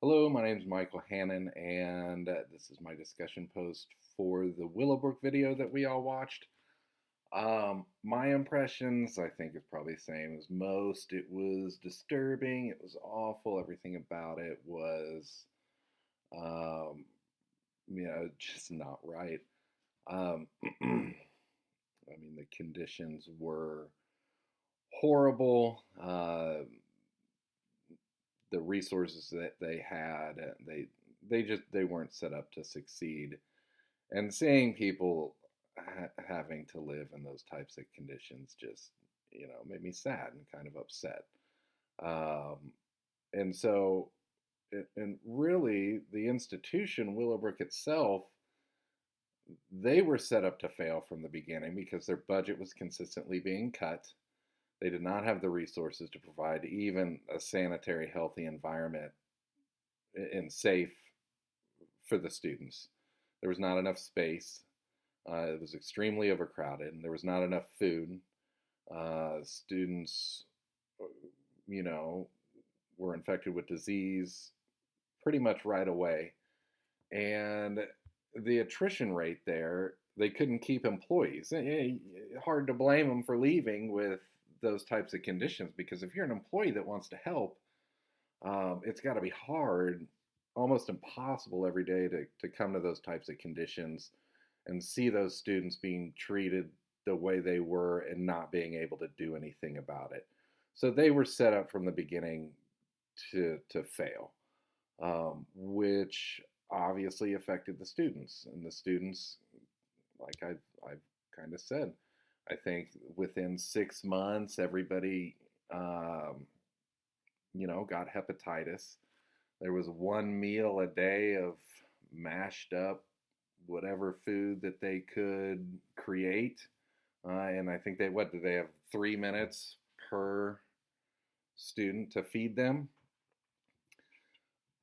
Hello, my name is Michael Hannon, and this is my discussion post for the Willowbrook video that we all watched. My impressions, I think, is probably the same as most. It was disturbing. It was awful. Everything about it was, um, just not right. Um, I mean, the conditions were horrible. The resources that they had, they weren't set up to succeed. And seeing people having to live in those types of conditions just made me sad and kind of upset. Um, and so, and really, the institution Willowbrook itself, they were set up to fail from the beginning because their budget was consistently being cut. They did not have the resources to provide even a sanitary, healthy environment and safe for the students. There was not enough space. It was extremely overcrowded, and there was not enough food. Students, you know, were infected with disease pretty much right away. And the attrition rate there, they couldn't keep employees. Hard to blame them for leaving with those types of conditions, because if you're an employee that wants to help, it's got to be hard, almost impossible every day to come to those types of conditions and see those students being treated the way they were and not being able to do anything about it. So they were set up from the beginning to fail, which obviously affected the students. And the students, like I've kind of said, I think within 6 months, everybody, got hepatitis. There was one meal a day of mashed up whatever food that they could create. And I think what do they have, 3 minutes per student to feed them?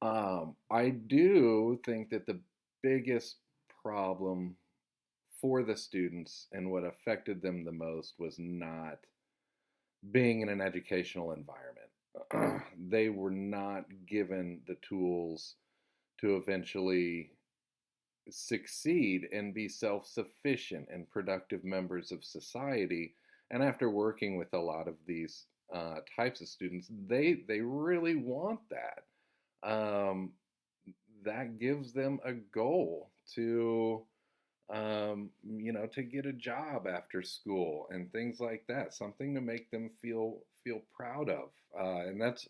I do think that the biggest problem for the students and what affected them the most was not being in an educational environment. They were not given the tools to eventually succeed and be self sufficient and productive members of society. And after working with a lot of these types of students, they really want that. That gives them a goal to get a job after school and things like that. Something to make them feel proud of. And that's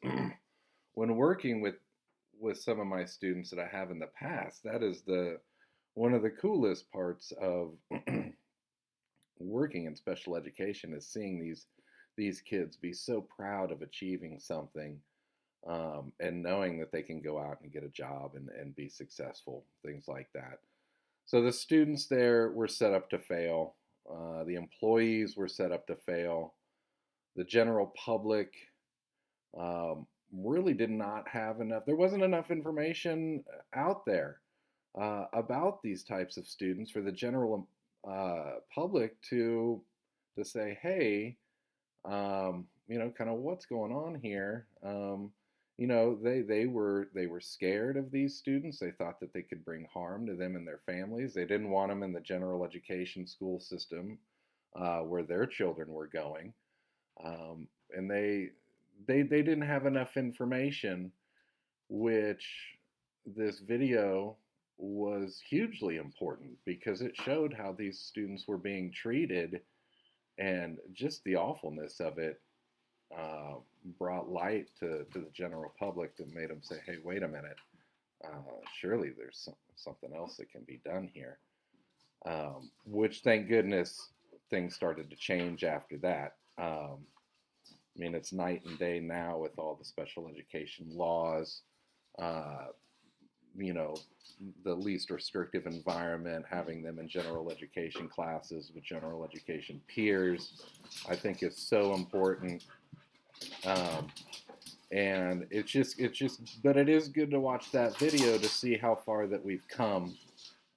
when working with some of my students that I have in the past. That is the one of the coolest parts of working in special education is seeing these kids be so proud of achieving something, and knowing that they can go out and get a job and be successful, things like that. So the students there were set up to fail. The employees were set up to fail. The general public really did not have enough. There wasn't enough information out there about these types of students for the general public to say, hey, kind of what's going on here. They were scared of these students. They thought that they could bring harm to them and their families. They didn't want them in the general education school system where their children were going, and they didn't have enough information, which this video was hugely important because it showed how these students were being treated, and just the awfulness of it uh, brought light to the general public that made them say, hey, wait a minute, surely there's something else that can be done here. Which, thank goodness, things started to change after that. I mean, it's night and day now with all the special education laws, uh, you know, the least restrictive environment, having them in general education classes with general education peers, I think is so important. Um, and but it is good to watch that video to see how far that we've come.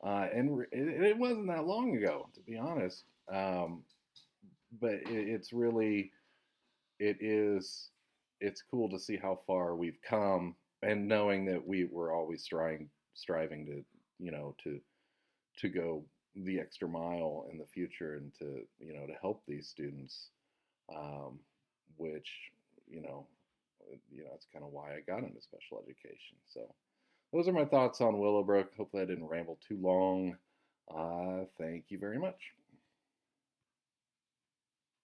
And it wasn't that long ago, to be honest. But it's really, it is, it's cool to see how far we've come and knowing that we were always striving to, to go the extra mile in the future and to, to help these students, um, which, you know, it's kind of why I got into special education. So those are my thoughts on Willowbrook. Hopefully I didn't ramble too long. Thank you very much.